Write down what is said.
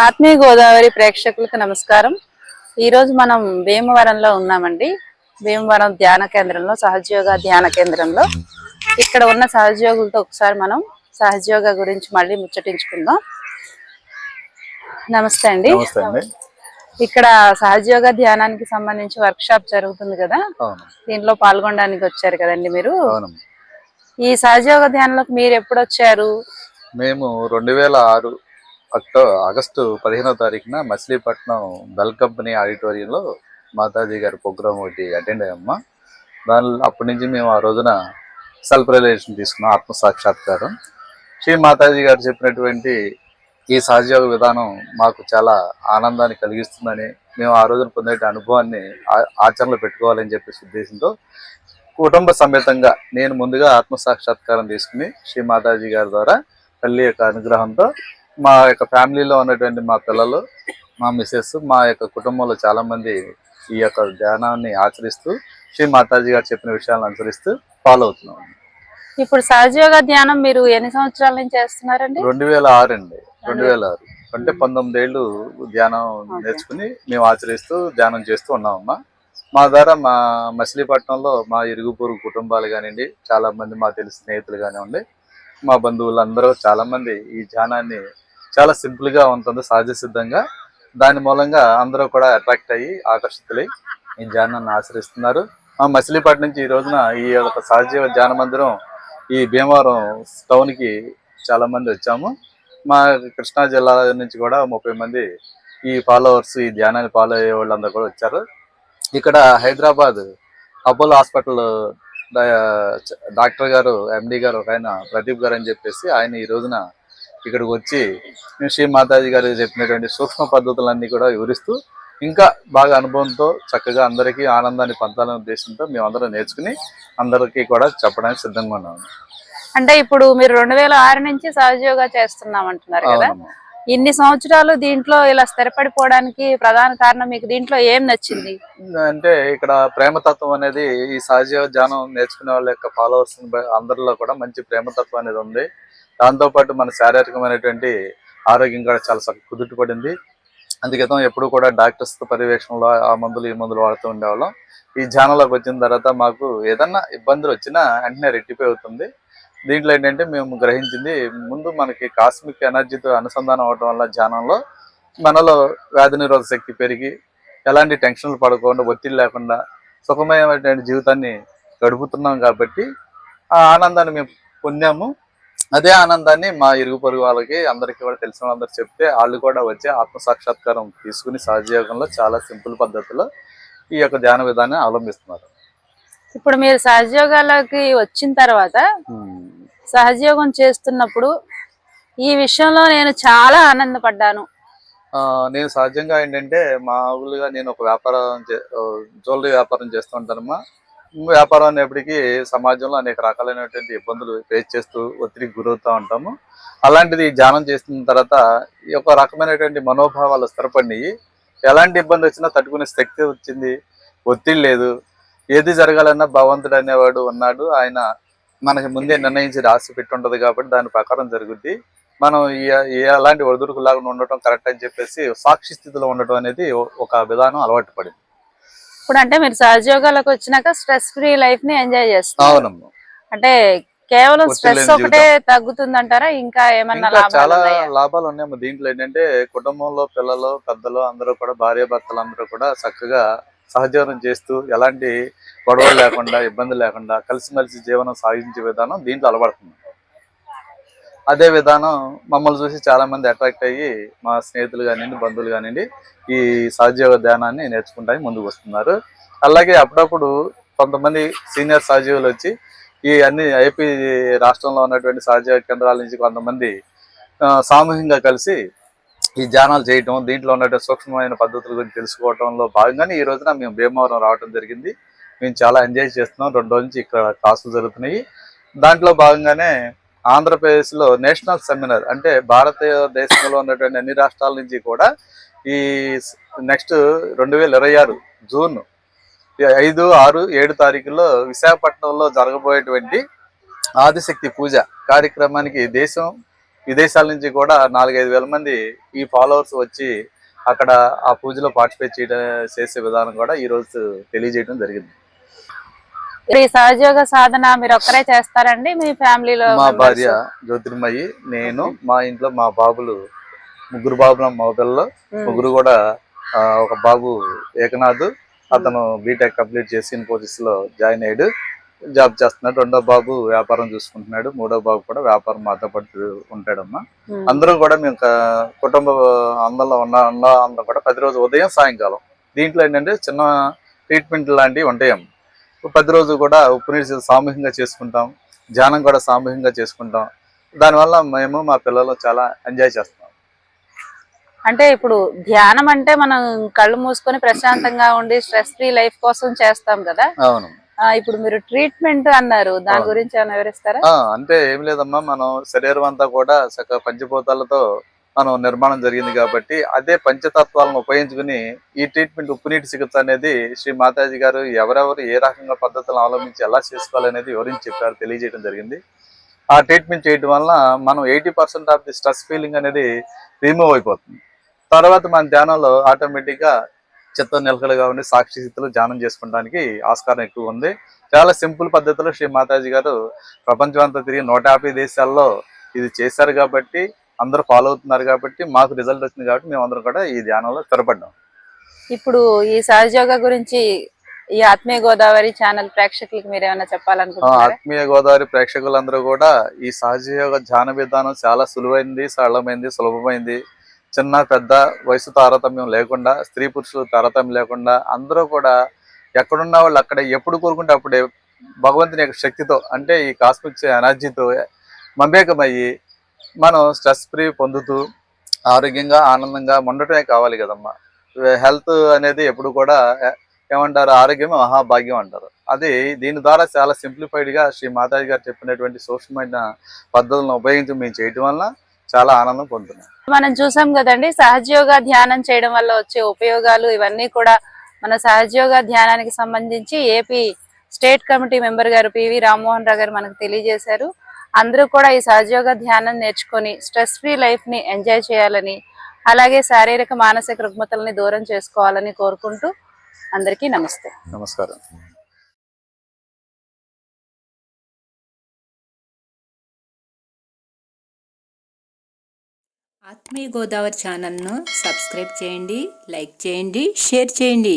ఆత్మీయ గోదావరి ప్రేక్షకులకు నమస్కారం. ఈ రోజు మనం భీమవరంలో ఉన్నామండి. భీమవరం ధ్యాన కేంద్రంలో, సహజయోగ ధ్యాన కేంద్రంలో ఇక్కడ ఉన్న సహజయోగులతో ఒకసారి మనం సహజయోగ గురించి మళ్ళీ ముచ్చటించుకుందాం. నమస్తే అండి. ఇక్కడ సహజయోగ ధ్యానానికి సంబంధించి వర్క్ షాప్ జరుగుతుంది కదా, దీంట్లో పాల్గొనడానికి వచ్చారు కదండి మీరు. ఈ సహజయోగ ధ్యానంలోకి మీరు ఎప్పుడు వచ్చారు? మేము 2006 ఆగస్టు 15వ తారీఖున మచిలీపట్నం బెల్ కంపెనీ ఆడిటోరియంలో మాతాజీ గారి ప్రోగ్రామ్ ఒకటి అటెండ్ అయ్యమ్మా. అప్పటి నుంచి మేము ఆ రోజున సెల్ఫ్ రియలైజేషన్ తీసుకున్నాం, ఆత్మసాక్షాత్కారం. శ్రీ మాతాజీ గారు చెప్పినటువంటి ఈ సహజయోగ విధానం మాకు చాలా ఆనందాన్ని కలిగిస్తుందని, మేము ఆ రోజున పొందే అనుభవాన్ని ఆచరణలో పెట్టుకోవాలని చెప్పేసి ఉద్దేశంతో కుటుంబ సమేతంగా నేను ముందుగా ఆత్మసాక్షాత్కారం తీసుకుని శ్రీ మాతాజీ గారి ద్వారా తల్లి యొక్క అనుగ్రహంతో మా యొక్క ఫ్యామిలీలో ఉన్నటువంటి మా పిల్లలు, మా మిసెస్, మా యొక్క కుటుంబంలో చాలా మంది ఈ యొక్క ధ్యానాన్ని ఆచరిస్తూ శ్రీ మాతాజీ గారు చెప్పిన విషయాలను అనుసరిస్తూ ఫాలో అవుతున్నాం. ఇప్పుడు సహజయోగ ధ్యానం మీరు ఎన్ని సంవత్సరాల నుంచి చేస్తున్నారండి? 2006 అండి. 2006 అంటే 19 ఏళ్ళు ధ్యానం నేర్చుకుని మేము ఆచరిస్తూ ధ్యానం చేస్తూ ఉన్నామమ్మా. మా ద్వారా మా మచిలీపట్నంలో మా ఇరుగు పొరుగు కుటుంబాలు కానివ్వండి, చాలా మంది మా తెలిసిన స్నేహితులు కానివ్వండి, మా బంధువులు అందరూ చాలా మంది ఈ ధ్యానాన్ని చాలా సింపుల్ గా ఉంటుంది, సహజ సిద్ధంగా. దాని మూలంగా అందరూ కూడా అట్రాక్ట్ అయ్యి ఆకర్షితులై ఈ ధ్యానాన్ని ఆచరిస్తున్నారు. మా మచిలీపట్నం నుంచి ఈ రోజున ఈ యొక్క సహజీవ ధ్యాన మందిరం ఈ భీమవరం టౌన్ కి చాలా మంది వచ్చాము. మా కృష్ణా జిల్లా నుంచి కూడా 30 మంది ఈ ఫాలోవర్స్, ఈ ధ్యానాన్ని ఫాలో అయ్యే వాళ్ళందరూ కూడా వచ్చారు. ఇక్కడ హైదరాబాద్ అపోలో హాస్పిటల్ డాక్టర్ గారు, ఎండి గారు ఒక ఆయన ప్రదీప్ గారు అని చెప్పేసి ఆయన ఈ రోజున ఇక్కడికి వచ్చి శ్రీ మాతాజీ గారు చెప్పినటువంటి సూక్ష్మ పద్ధతులన్నీ కూడా వివరిస్తూ ఇంకా బాగా అనుభవంతో చక్కగా అందరికీ ఆనందాన్ని పంచాలనే ఉద్దేశంతో మేమందరం నేర్చుకుని అందరికీ కూడా చెప్పడానికి సిద్ధంగా ఉన్నాము. అంటే ఇప్పుడు మీరు 2006 నుంచి సహజయోగా చేస్తున్నాం అంటున్నారు కదా, ఇన్ని సంవత్సరాలు దీంట్లో ఇలా స్థిరపడిపోవడానికి ప్రధాన కారణం మీకు దీంట్లో ఏం నచ్చింది? అంటే ఇక్కడ ప్రేమతత్వం అనేది ఈ సహజ ధ్యానం నేర్చుకునే వాళ్ళ యొక్క ఫాలోవర్స్ అందరిలో కూడా మంచి ప్రేమతత్వం అనేది ఉంది. దాంతోపాటు మన శారీరకమైనటువంటి ఆరోగ్యం కూడా చాలా కుదుటపడింది. అందుకేతం ఎప్పుడు కూడా డాక్టర్స్ పర్యవేక్షణలో ఆ మందులు ఈ మందులు వాడుతూ ఉండేవాళ్ళం. ఈ ధ్యానంలోకి వచ్చిన తర్వాత మాకు ఏదన్నా ఇబ్బందులు వచ్చినా వెంటనే రెట్టిపోయి అవుతుంది. దీంట్లో ఏంటంటే మేము గ్రహించింది, ముందు మనకి కాస్మిక్ ఎనర్జీతో అనుసంధానం అవడం వల్ల ధ్యానంలో మనలో వ్యాధి నిరోధక శక్తి పెరిగి ఎలాంటి టెన్షన్లు పడకుండా, ఒత్తిడి లేకుండా సుఖమయమైనటువంటి జీవితాన్ని గడుపుతున్నాం. కాబట్టి ఆ ఆనందాన్ని మేము పొందాము. అదే ఆనందాన్ని మా ఇరుగు పొరుగు వాళ్ళకి అందరికీ కూడా తెలిసిన వాళ్ళందరూ చెప్తే వాళ్ళు కూడా వచ్చి ఆత్మసాక్షాత్కారం తీసుకుని సహజయోగంలో చాలా సింపుల్ పద్ధతిలో ఈ యొక్క ధ్యాన విధానాన్ని అవలంబిస్తున్నారు. ఇప్పుడు మీరు సహజయోగాలోకి వచ్చిన తర్వాత సహజయోగం చేస్తున్నప్పుడు ఈ విషయంలో నేను చాలా ఆనందపడ్డాను. నేను సహజంగా ఏంటంటే మామూలుగా నేను ఒక జ్యువెలరీ వ్యాపారం చేస్తూ ఉంటానమ్మా. వ్యాపారం అనేప్పటికీ సమాజంలో అనేక రకాలైనటువంటి ఇబ్బందులు ఫేస్ చేస్తూ ఒత్తిడికి గురవుతూ ఉంటాము. అలాంటిది ధ్యానం చేస్తున్న తర్వాత ఈ యొక్క రకమైనటువంటి మనోభావాలు స్థిరపడినాయి. ఎలాంటి ఇబ్బంది వచ్చినా తట్టుకునే శక్తి వచ్చింది, ఒత్తిడి లేదు. ఏది జరగాలన్నా భగవంతుడు అనేవాడు ఉన్నాడు, ఆయన మనకి ముందే నిర్ణయించి రాసి పెట్టి ఉండదు కాబట్టి దాని ప్రకారం జరుగుద్ది. మనం ఎలాంటి ఒడిదుడుకులాగా ఉండటం కరెక్ట్ అని చెప్పేసి సాక్షి స్థితిలో ఉండటం అనేది ఒక విధానం అలవాటు పడింది. ఇప్పుడు అంటే మీరు సహజయోగాలకు వచ్చినాక స్ట్రెస్ ఫ్రీ లైఫ్ ని ఎంజాయ్ చేస్తారు. అవునమ్మా. అంటే కేవలం స్ట్రెస్ ఒకటే తగ్గుతుంది అంటారా, ఇంకా ఏమన్నా చాలా లాభాలు ఉన్నాయమ్మా. దీంట్లో ఏంటంటే కుటుంబంలో పిల్లలు, పెద్దలు అందరూ కూడా, భార్య భర్తలు అందరూ కూడా చక్కగా సహజీవనం చేస్తూ ఎలాంటి గొడవలు లేకుండా, ఇబ్బంది లేకుండా కలిసిమెలిసి జీవనం సాగించే విధానం దీంట్లో అలవడుతుంది. అదే విధానం మమ్మల్ని చూసి చాలా మంది అట్రాక్ట్ అయ్యి మా స్నేహితులు కానివ్వండి, బంధువులు కానివ్వండి ఈ సహజయోగ ధ్యానాన్ని నేర్చుకుంటానికి ముందుకు వస్తున్నారు. అలాగే అప్పుడప్పుడు కొంతమంది సీనియర్ సహజీవులు వచ్చి ఈ అన్ని ఏపీ రాష్ట్రంలో ఉన్నటువంటి సహజయోగ కేంద్రాల నుంచి కొంతమంది సామూహికంగా కలిసి ఈ ధ్యానాలు చేయటం, దీంట్లో ఉన్నటువంటి సూక్ష్మమైన పద్ధతుల గురించి తెలుసుకోవడంలో భాగంగానే ఈ రోజున మేము భీమవరం రావడం జరిగింది. మేము చాలా ఎంజాయ్ చేస్తున్నాం. 2 రోజుల నుంచి ఇక్కడ క్లాసులు జరుగుతున్నాయి. దాంట్లో భాగంగానే ఆంధ్రప్రదేశ్లో నేషనల్ సెమినార్, అంటే భారతదేశంలో ఉన్నటువంటి అన్ని రాష్ట్రాల నుంచి కూడా ఈ నెక్స్ట్ 2026 జూన్ 5, 6, 7 తారీఖుల్లో విశాఖపట్నంలో జరగబోయేటువంటి ఆదిశక్తి పూజ కార్యక్రమానికి దేశం విదేశాల నుంచి కూడా 4-5 వేల మంది ఈ ఫాలోవర్స్ వచ్చి అక్కడ ఆ పూజలో పార్టిసిపేట్ చేసే విధానం కూడా ఈ రోజు తెలియజేయడం జరిగింది. ఈ సహజయోగ సాధన మీరు ఒక్కరే చేస్తారండి? మీ ఫ్యామిలీలో మా భార్య జ్యోతిర్మయి, నేను, మా ఇంట్లో మా బాబులు, 3 బాబులు, మా పిల్లలు ముగ్గురు కూడా. ఒక బాబు ఏకనాథ్, అతను బీటెక్ కంప్లీట్ చేసి ఇన్ఫోసిస్ లో జాయిన్ అయ్యాడు, జాబ్ చేస్తున్నాడు. 2వ బాబు వ్యాపారం చూసుకుంటున్నాడు. 3వ బాబు కూడా వ్యాపారం మాతో పాటు ఉంటాడమ్మా. అందరూ కూడా మేము కుటుంబ అందరిలో ఉన్న అందరం కూడా ప్రతిరోజు ఉదయం సాయంకాలం దీంట్లో ఏంటంటే చిన్న ట్రీట్మెంట్ లాంటివి ఉంటాయమ్మా. ప్రతిరోజు కూడా ఉప్పు నీరు సామూహికంగా చేసుకుంటాం, ధ్యానం కూడా సామూహికంగా చేసుకుంటాం. దానివల్ల మేము మా పిల్లలు చాలా ఎంజాయ్ చేస్తాం. అంటే ఇప్పుడు ధ్యానం అంటే మనం కళ్ళు మూసుకొని ప్రశాంతంగా ఉండి స్ట్రెస్ ఫ్రీ లైఫ్ కోసం చేస్తాం కదా. అవును. ఇప్పుడు మీరు ట్రీట్మెంట్ అన్నారు, దాని గురించి ఏమైనా వివరిస్తారా? అంటే ఏం లేదమ్మా, మనం శరీరం అంతా కూడా పంచభూతాలతో మనం నిర్మాణం జరిగింది కాబట్టి అదే పంచతత్వాలను ఉపయోగించుకుని ఈ ట్రీట్మెంట్ ఉప్పు నీటి చికిత్స అనేది శ్రీ మాతాజీ గారు ఎవరెవరు ఏ రకంగా పద్ధతులను అవలంబించి ఎలా చేసుకోవాలనేది వివరించి చెప్పారు, తెలియజేయడం జరిగింది. ఆ ట్రీట్మెంట్ చేయడం వల్ల మనం 80% ఆఫ్ ది స్ట్రెస్ ఫీలింగ్ అనేది రిమూవ్ అయిపోతుంది. తర్వాత మన ధ్యానంలో ఆటోమేటిక్గా చిత్తం నిలకడగా ఉండి సాక్షి స్థితిలో ధ్యానం చేసుకోవడానికి ఆస్కారం ఎక్కువ ఉంది. చాలా సింపుల్ పద్ధతిలో శ్రీ మాతాజీ గారు ప్రపంచం అంతా తిరిగి 150 దేశాల్లో ఇది చేశారు కాబట్టి, అందరూ ఫాలో అవుతున్నారు కాబట్టి, మాకు రిజల్ట్ వచ్చింది కాబట్టి మేము అందరం కూడా ఈ ధ్యానంలో స్థిరపడ్డాం. ఇప్పుడు ఈ సహజయోగ గురించి ఈ ఆత్మీయ గోదావరి ఛానల్ ప్రేక్షకులకు మీరు ఏమైనా చెప్పాలనుకుంటున్నారా? ఆత్మీయ గోదావరి ప్రేక్షకులందరూ కూడా ఈ సహజయోగ ధ్యాన విధానం చాలా సులువైంది, సరళమైంది, సులభమైంది. చిన్న పెద్ద వయసు తారతమ్యం లేకుండా, స్త్రీ పురుషులు తారతమ్యం లేకుండా అందరూ కూడా ఎక్కడున్న వాళ్ళు అక్కడే ఎప్పుడు కోరుకుంటే అప్పుడే భగవంతుని యొక్క శక్తితో, అంటే ఈ కాస్మిక్ ఎనర్జీతో మమేకమయ్యి మనం స్ట్రెస్ ఫ్రీ పొందుతూ ఆరోగ్యంగా ఆనందంగా ఉండటమే కావాలి కదమ్మా. హెల్త్ అనేది ఎప్పుడు కూడా ఏమంటారు, ఆరోగ్యమే మహాభాగ్యం అంటారు. అది దీని ద్వారా చాలా సింప్లిఫైడ్గా శ్రీ మాతాజీ గారు చెప్పినటువంటి సూక్ష్మమైన పద్ధతులను ఉపయోగించి మేము చేయటం వల్ల చాలా ఆనందం పొందుతున్నాం. మనం చూసాం కదండి, సహజయోగ ధ్యానం చేయడం వల్ల వచ్చే ఉపయోగాలు ఇవన్నీ కూడా మన సహజయోగ ధ్యానానికి సంబంధించి ఏపీ స్టేట్ కమిటీ మెంబర్ గారు పివి రామ్మోహన్ రావు గారు మనకు తెలియజేశారు. అందరూ కూడా ఈ సహజయోగ ధ్యానం నేర్చుకొని స్ట్రెస్ ఫ్రీ లైఫ్ ని ఎంజాయ్ చేయాలని, అలాగే శారీరక మానసిక రుగ్మతల్ని దూరం చేసుకోవాలని కోరుకుంటూ అందరికీ నమస్తే. నమస్కారం. ఆత్మీయ గోదావరి ఛానల్ను సబ్స్క్రైబ్ చేయండి, లైక్ చేయండి, షేర్ చేయండి.